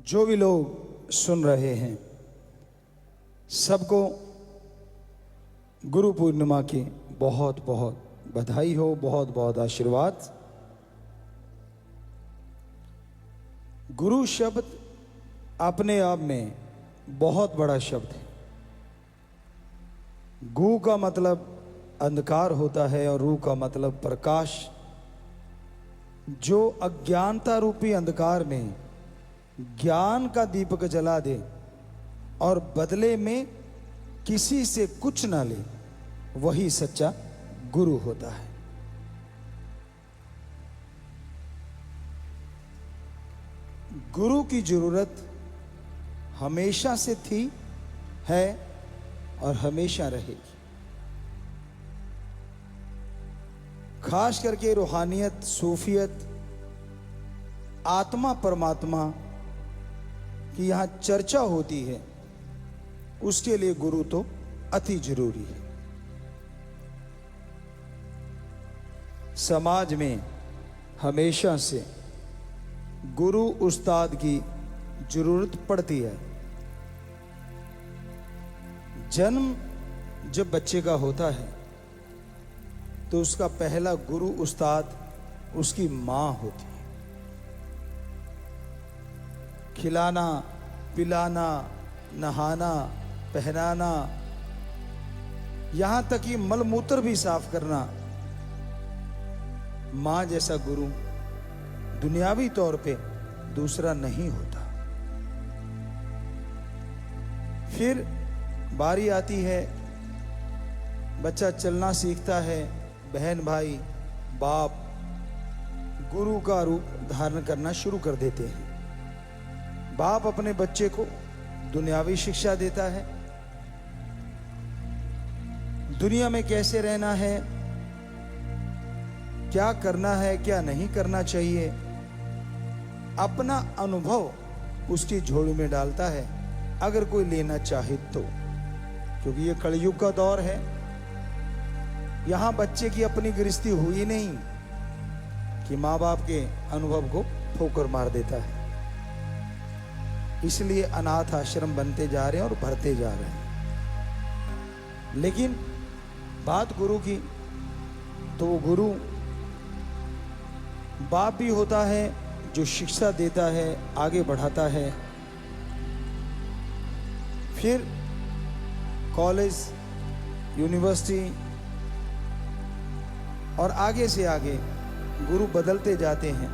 जो भी लोग सुन रहे हैं सबको गुरु पूर्णिमा की बहुत बहुत बधाई हो, बहुत बहुत आशीर्वाद। गुरु शब्द अपने आप में बहुत बड़ा शब्द है। गु का मतलब अंधकार होता है और रू का मतलब प्रकाश। जो अज्ञानता रूपी अंधकार में ज्ञान का दीपक जला दे और बदले में किसी से कुछ ना ले, वही सच्चा गुरु होता है। गुरु की जरूरत हमेशा से थी, है और हमेशा रहेगी। खास करके रूहानियत, सूफियत, आत्मा परमात्मा की यहां चर्चा होती है, उसके लिए गुरु तो अति जरूरी है। समाज में हमेशा से गुरु उस्ताद की जरूरत पड़ती है। जन्म जब बच्चे का होता है तो उसका पहला गुरु उस्ताद उसकी मां होती है। खिलाना, पिलाना, नहाना, पहनाना, यहां तक कि मलमूत्र भी साफ करना, मां जैसा गुरु दुनियावी तौर पे दूसरा नहीं होता। फिर बारी आती है, बच्चा चलना सीखता है, बहन भाई बाप गुरु का रूप धारण करना शुरू कर देते हैं। बाप अपने बच्चे को दुनियावी शिक्षा देता है, दुनिया में कैसे रहना है, क्या करना है, क्या नहीं करना चाहिए, अपना अनुभव उसकी झोली में डालता है, अगर कोई लेना चाहे तो। क्योंकि ये कलयुग का दौर है, यहां बच्चे की अपनी गृहस्थी हुई नहीं कि माँ बाप के अनुभव को ठोकर मार देता है। इसलिए अनाथ आश्रम बनते जा रहे हैं और भरते जा रहे हैं। लेकिन बात गुरु की, तो वो गुरु बाप भी होता है जो शिक्षा देता है, आगे बढ़ाता है। फिर कॉलेज, यूनिवर्सिटी और आगे से आगे गुरु बदलते जाते हैं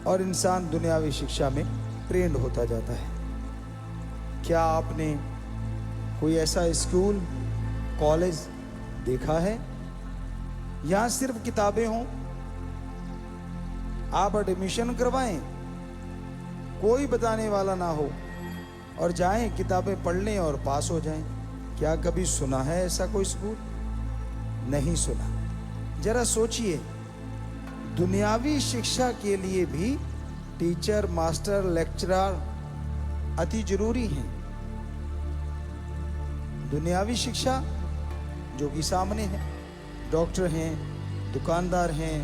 और इंसान दुनियावी शिक्षा में ट्रेंड होता जाता है। क्या आपने कोई ऐसा स्कूल, कॉलेज देखा है यहां सिर्फ किताबें हों, आप एडमिशन करवाएं, कोई बताने वाला ना हो और जाएं, किताबें पढ़ लें और पास हो जाएं? क्या कभी सुना है ऐसा कोई स्कूल? नहीं सुना। जरा सोचिए, दुनियावी शिक्षा के लिए भी टीचर, मास्टर, लेक्चरर अति जरूरी हैं। दुनियावी शिक्षा जो कि सामने है, डॉक्टर हैं, दुकानदार हैं,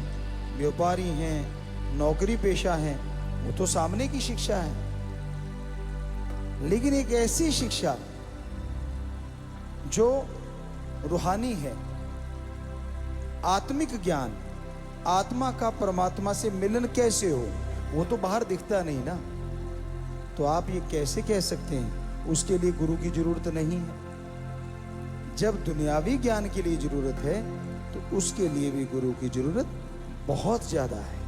व्यापारी हैं, नौकरी पेशा हैं, वो तो सामने की शिक्षा है। लेकिन एक ऐसी शिक्षा जो रूहानी है, आत्मिक ज्ञान, आत्मा का परमात्मा से मिलन कैसे हो, वो तो बाहर दिखता नहीं ना। तो आप ये कैसे कह सकते हैं उसके लिए गुरु की जरूरत नहीं है? जब दुनियावी ज्ञान के लिए जरूरत है तो उसके लिए भी गुरु की जरूरत बहुत ज्यादा है।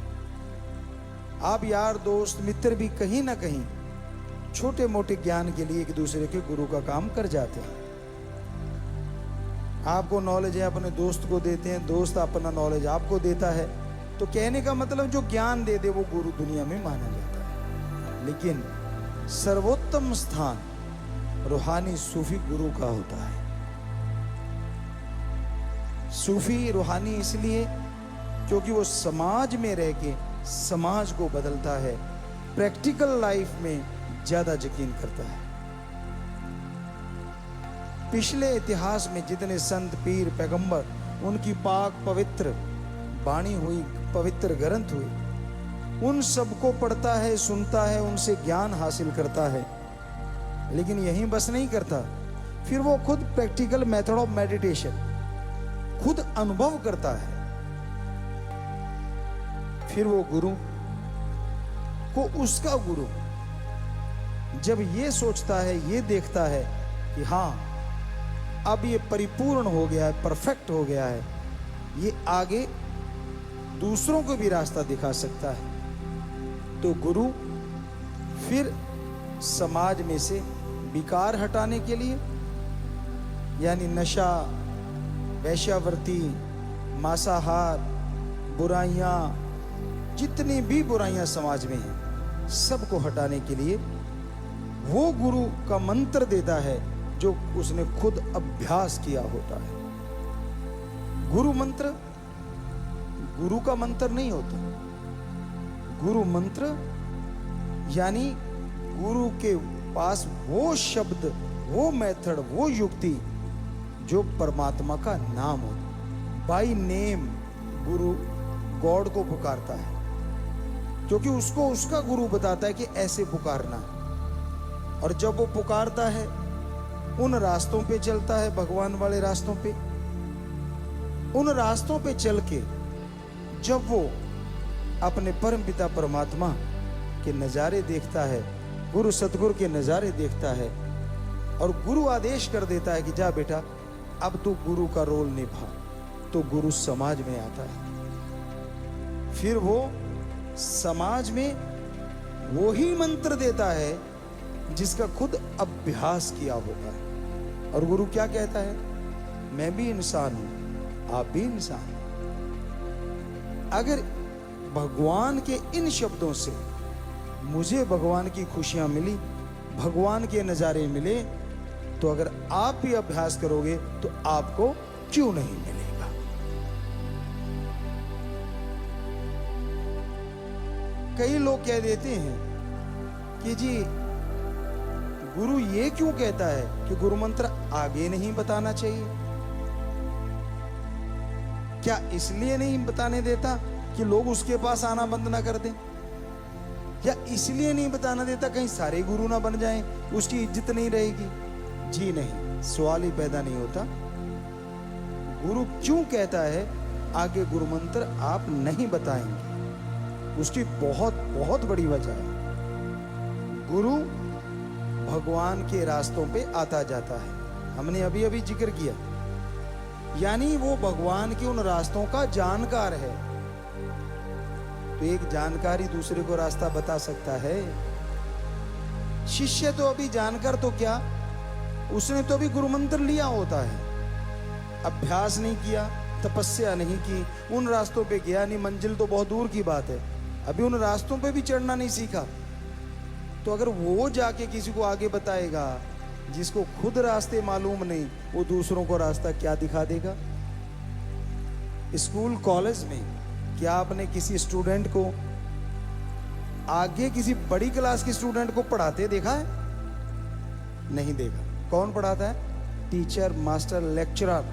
आप यार, दोस्त, मित्र भी कहीं ना कहीं छोटे मोटे ज्ञान के लिए एक दूसरे के गुरु का काम कर जाते हैं। आपको नॉलेज है, अपने दोस्त को देते हैं, दोस्त अपना नॉलेज आपको देता है। तो कहने का मतलब जो ज्ञान दे दे वो गुरु दुनिया में माना जाता है। लेकिन सर्वोत्तम स्थान रूहानी सूफी गुरु का होता है। सूफी रूहानी इसलिए क्योंकि वो समाज में रह के समाज को बदलता है, प्रैक्टिकल लाइफ में ज्यादा यकीन करता है। पिछले इतिहास में जितने संत, पीर, पैगंबर, उनकी पाक पवित्र बाणी हुई, पवित्र ग्रंथ हुए, उन सबको पढ़ता है, सुनता है, उनसे ज्ञान हासिल करता है, लेकिन यहीं बस नहीं करता, फिर वो खुद प्रैक्टिकल मेथड ऑफ मेडिटेशन खुद अनुभव करता है। फिर वो गुरु को, उसका गुरु जब ये सोचता है, ये देखता है कि हाँ अब ये परिपूर्ण हो गया है, परफेक्ट हो गया है, ये आगे दूसरों को भी रास्ता दिखा सकता है, तो गुरु फिर समाज में से विकार हटाने के लिए, यानी नशा, वैश्यावृत्ति, मांसाहार, बुराइयां, जितनी भी बुराइयां समाज में हैं, सबको हटाने के लिए वो गुरु का मंत्र देता है जो उसने खुद अभ्यास किया होता है। गुरु मंत्र गुरु का मंत्र नहीं होता। गुरु मंत्र यानी गुरु के पास वो शब्द, वो मेथड, वो युक्ति जो परमात्मा का नाम हो। बाय नेम गुरु गॉड को पुकारता है, क्योंकि उसको उसका गुरु बताता है कि ऐसे पुकारना। और जब वो पुकारता है, उन रास्तों पे चलता है, भगवान वाले रास्तों पे, उन रास्तों पे चल के जब वो अपने परम पिता परमात्मा के नजारे देखता है, गुरु सतगुरु के नजारे देखता है, और गुरु आदेश कर देता है कि जा बेटा अब तू गुरु का रोल निभा, तो गुरु समाज में आता है। फिर वो समाज में वो ही मंत्र देता है जिसका खुद अभ्यास किया होता है। और गुरु क्या कहता है? मैं भी इंसान हूं, आप भी इंसान हैं। अगर भगवान के इन शब्दों से मुझे भगवान की खुशियां मिली, भगवान के नजारे मिले, तो अगर आप भी अभ्यास करोगे तो आपको क्यों नहीं मिलेगा? कई लोग कह देते हैं कि जी गुरु ये क्यों कहता है कि गुरु मंत्र आगे नहीं बताना चाहिए? क्या इसलिए नहीं बताने देता कि लोग उसके पास आना बंद ना कर दें? या इसलिए नहीं बताना देता कहीं सारे गुरु ना बन जाएं, उसकी इज्जत नहीं रहेगी? जी नहीं, सवाल ही पैदा नहीं होता। गुरु क्यों कहता है आगे गुरु मंत्र आप नहीं बताएंगे, उसकी बहुत बहुत बड़ी वजह है। गुरु भगवान के रास्तों पे आता जाता है, हमने अभी अभी जिक्र किया, यानी वो भगवान के उन रास्तों का जानकार है। तो एक जानकारी दूसरे को रास्ता बता सकता है। शिष्य तो अभी जानकर तो क्या, उसने तो अभी गुरु मंत्र लिया होता है, अभ्यास नहीं किया, तपस्या नहीं की, उन रास्तों पे गया नहीं, मंजिल तो बहुत दूर की बात है, अभी उन रास्तों पे भी चढ़ना नहीं सीखा। तो अगर वो जाके किसी को आगे बताएगा जिसको खुद रास्ते मालूम नहीं, वो दूसरों को रास्ता क्या दिखा देगा? स्कूल कॉलेज में क्या आपने किसी स्टूडेंट को आगे किसी बड़ी क्लास के स्टूडेंट को पढ़ाते देखा है? नहीं देखा। कौन पढ़ाता है? Teacher, master, lecturer.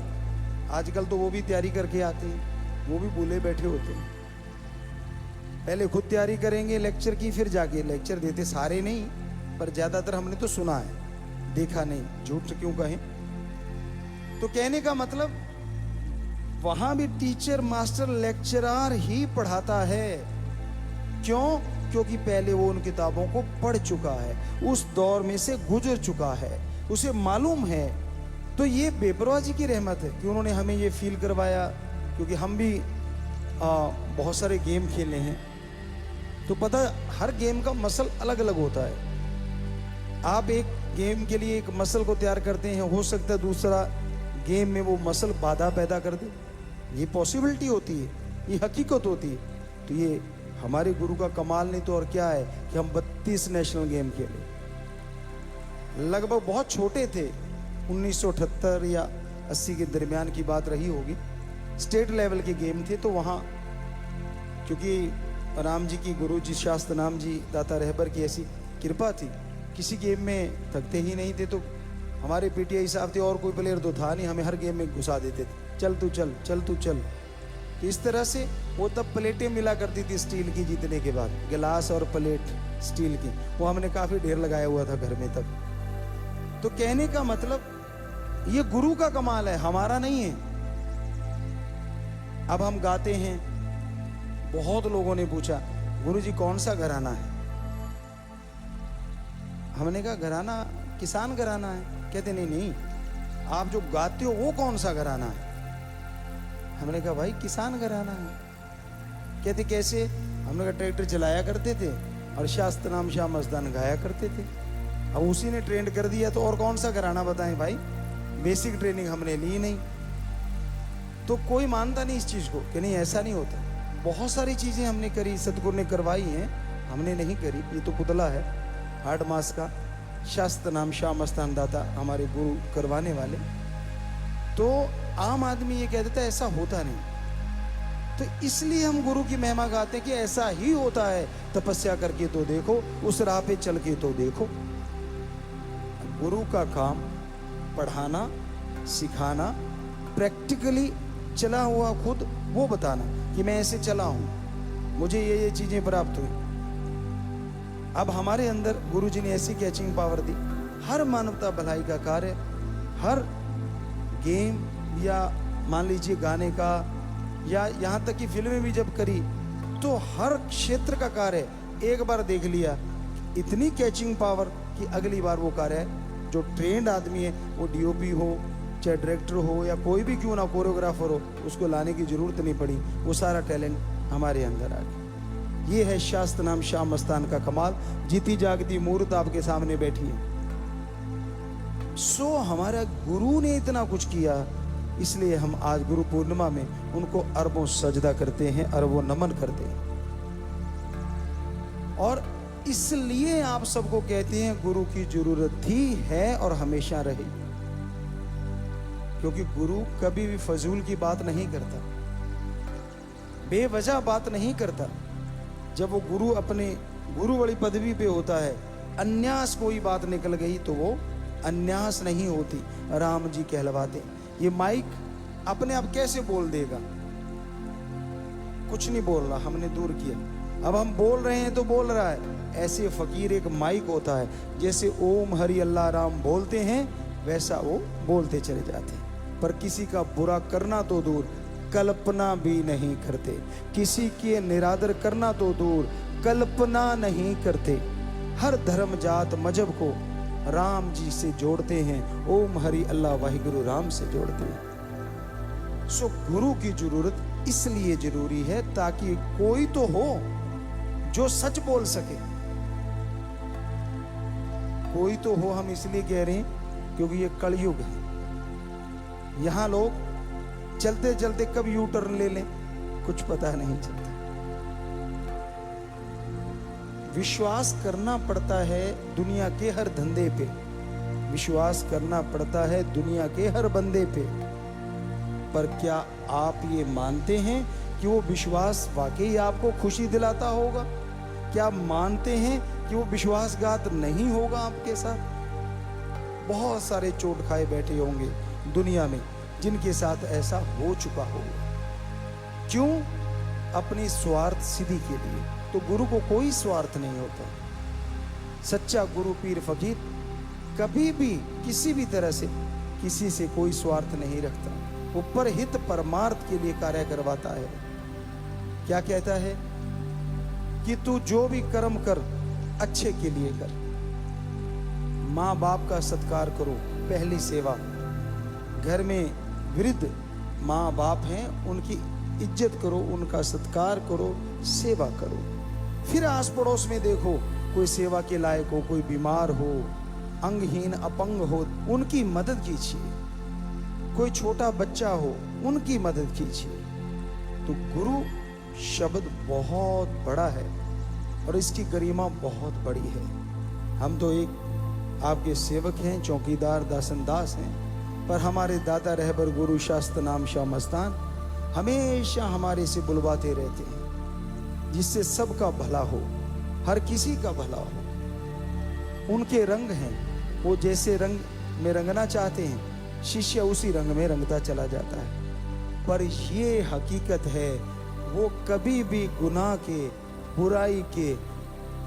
आजकल तो वो भी तैयारी करके आते हैं, वो भी भूले बैठे होते हैं। पहले खुद तैयारी करेंगे लेक्चर की, फिर जाके लेक्चर देते। सारे नहीं, पर ज्यादातर हमने तो सुना है, देखा नहीं, झूठ क्यों कहें। तो कहने का मतलब वहां भी टीचर, मास्टर, लेक्चरर ही पढ़ाता है। क्यों? क्योंकि पहले वो उन किताबों को पढ़ चुका है, उस दौर में से गुजर चुका है, उसे मालूम है। तो ये बेपरवाह जी की रहमत है कि उन्होंने हमें ये फील करवाया, क्योंकि हम भी बहुत सारे गेम खेले हैं, तो पता हर गेम का मसल अलग अलग होता है। आप एक गेम के लिए एक मसल को तैयार करते हैं, हो सकता है दूसरा गेम में वो मसल बाधा पैदा कर दे। ये पॉसिबिलिटी होती है, ये हकीकत होती है। तो ये हमारे गुरु का कमाल नहीं तो और क्या है कि हम 32 नेशनल गेम खेले। लगभग बहुत छोटे थे, 1978 या 80 के दरमियान की बात रही होगी। स्टेट लेवल के गेम थे, तो वहाँ क्योंकि राम जी की, गुरु जी शास्त्र नाम जी दाता रहबर की ऐसी कृपा थी, किसी गेम में थकते ही नहीं थे। तो हमारे पीटीआई साहब थे, और कोई प्लेयर तो था नहीं, हमें हर गेम में घुसा देते थे। चल तू चल, चल तू चल। तो इस तरह से वो तब प्लेटें मिला करती थी स्टील की, जीतने के बाद गिलास और प्लेट स्टील की, वो हमने काफी ढेर लगाया हुआ था घर में तब। तो कहने का मतलब ये गुरु का कमाल है, हमारा नहीं है। अब हम गाते हैं, बहुत लोगों ने पूछा गुरुजी कौन सा घराना है? हमने कहा घराना किसान घराना है। कहते नहीं नहीं, आप जो गाते हो वो कौन सा घराना है? हमने कहा भाई किसान घराना है। कहते कैसे? हमने कहा ट्रैक्टर चलाया करते थे और शास्त्र नाम शाह मस्तान गाया करते थे। अब उसी ने ट्रेंड कर दिया तो और कौन सा घराना बताएं भाई? बेसिक ट्रेनिंग हमने ली नहीं। तो कोई मानता नहीं इस चीज को कि नहीं ऐसा नहीं होता। बहुत सारी चीजें हमने करी, सतगुरु ने करवाई हैं, हमने नहीं करी। ये तो पुतला है 8 मास का, शास्त्र नाम शाह मस्तान दाता हमारे गुरु करवाने वाले। तो आम आदमी ये कह देता है ऐसा होता नहीं। तो इसलिए हम गुरु की महिमा गाते हैं कि ऐसा ही होता है। तपस्या करके तो देखो, उस राह पे चल के तो देखो। गुरु का काम पढ़ाना, सिखाना, प्रैक्टिकली चला हुआ खुद वो बताना कि मैं ऐसे चला हूं, मुझे ये चीजें प्राप्त हुई। अब हमारे अंदर गुरु जी ने ऐसी कैचिंग पावर दी, हर मानवता भलाई का कार्य, हर गेम या मान लीजिए गाने का, या यहाँ तक कि फिल्में भी जब करी तो हर क्षेत्र का कार्य एक बार देख लिया, इतनी कैचिंग पावर कि अगली बार वो कार्य जो ट्रेंड आदमी है, वो डीओपी हो चाहे डायरेक्टर हो या कोई भी क्यों ना कोरियोग्राफर हो, उसको लाने की जरूरत नहीं पड़ी। वो सारा टैलेंट हमारे अंदर आ गया। ये है शास्त्र नाम शाह मस्तान का कमाल। जीती जागती मूर्त आपके सामने बैठी है। सो हमारा गुरु ने इतना कुछ किया, इसलिए हम आज गुरु पूर्णिमा में उनको अरबों सजदा करते हैं, अरबों नमन करते हैं। और इसलिए आप सबको कहते हैं गुरु की जरूरत थी, है और हमेशा रहेगी। क्योंकि गुरु कभी भी फजूल की बात नहीं करता, बेवजह बात नहीं करता। जब वो गुरु अपने गुरु वाली पदवी पे होता है, अन्यास कोई बात निकल गई तो वो अन्यास नहीं होती, राम जी कहलवाते। ये माइक अपने आप कैसे बोल देगा? कुछ नहीं बोल रहा, हमने दूर किया। अब हम बोल रहे हैं तो बोल रहा है। ऐसे फकीर एक माइक होता है, जैसे ओम हरि अल्लाह राम बोलते हैं वैसा वो बोलते चले जाते हैं। पर किसी का बुरा करना तो दूर, कल्पना भी नहीं करते। किसी के निरादर करना तो दूर, कल्पना नहीं करते। हर धर्म जात मजहब को राम जी से जोड़ते हैं, ओम हरि अल्लाह वाहिगुरु राम से जोड़ते हैं। सो गुरु की जरूरत इसलिए जरूरी है ताकि कोई तो हो जो सच बोल सके। कोई तो हो, हम इसलिए कह रहे हैं क्योंकि ये कलयुग है। यहां लोग चलते चलते कब यू टर्न ले लें कुछ पता नहीं चलता। विश्वास करना पड़ता है दुनिया के हर धंधे पे, विश्वास करना पड़ता है दुनिया के हर बंदे पे। पर क्या आप ये मानते हैं कि वो विश्वास वाकई आपको खुशी दिलाता होगा? क्या मानते हैं कि वो विश्वासघात नहीं होगा आपके साथ? बहुत सारे चोट खाए बैठे होंगे दुनिया में जिनके साथ ऐसा हो चुका होगा। क्यों? अपनी स्वार्थ सिद्धि के लिए। तो गुरु को कोई स्वार्थ नहीं होता। सच्चा गुरु पीर फकीर कभी भी किसी भी तरह से किसी से कोई स्वार्थ नहीं रखता। वो परहित परमार्थ के लिए कार्य करवाता है। क्या कहता है कि तू जो भी कर्म कर अच्छे के लिए कर। माँ बाप का सत्कार करो, पहली सेवा। घर में वृद्ध माँ बाप हैं, उनकी इज्जत करो, उनका सत्कार करो, सेवा करो। फिर आस पड़ोस में देखो कोई सेवा के लायक हो, कोई बीमार हो, अंगहीन अपंग हो, उनकी मदद कीजिए। कोई छोटा बच्चा हो, उनकी मदद कीजिए। तो गुरु शब्द बहुत बड़ा है और इसकी गरिमा बहुत बड़ी है। हम तो एक आपके सेवक हैं, चौकीदार दासनदास हैं, पर हमारे दाता रहबर गुरु शास्त्र नाम शाह मस्तान हमेशा हमारे से बुलवाते रहते हैं, जिससे सबका भला हो, हर किसी का भला हो। उनके रंग हैं, वो जैसे रंग में रंगना चाहते हैं, शिष्य उसी रंग में रंगता चला जाता है। पर ये हकीकत है, वो कभी भी गुनाह के, बुराई के,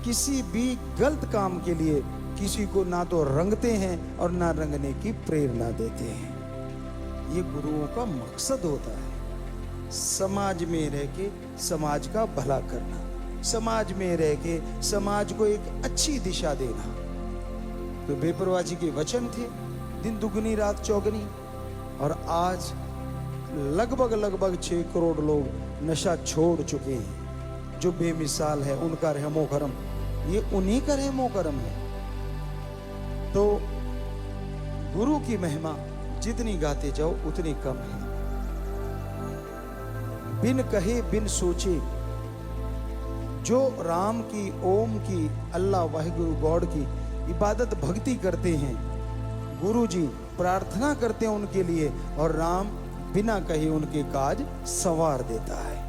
किसी भी गलत काम के लिए किसी को ना तो रंगते हैं और ना रंगने की प्रेरणा देते हैं। ये गुरुओं का मकसद होता है, समाज में रह के समाज का भला करना, समाज में रह के समाज को एक अच्छी दिशा देना। तो बेपरवाह जी के वचन थे, दिन दुगनी रात चौगनी, और आज लगभग 6 करोड़ लोग नशा छोड़ चुके हैं। जो बेमिसाल है, उनका रहमो करम, ये उन्हीं का रहमो करम है। तो गुरु की महिमा जितनी गाते जाओ उतनी कम है। बिन कहे बिन सोचे जो राम की, ओम की, अल्लाह वाहिगुरु गॉड की इबादत भक्ति करते हैं, गुरु जी प्रार्थना करते हैं उनके लिए, और राम बिना कहे उनके काज संवार देता है।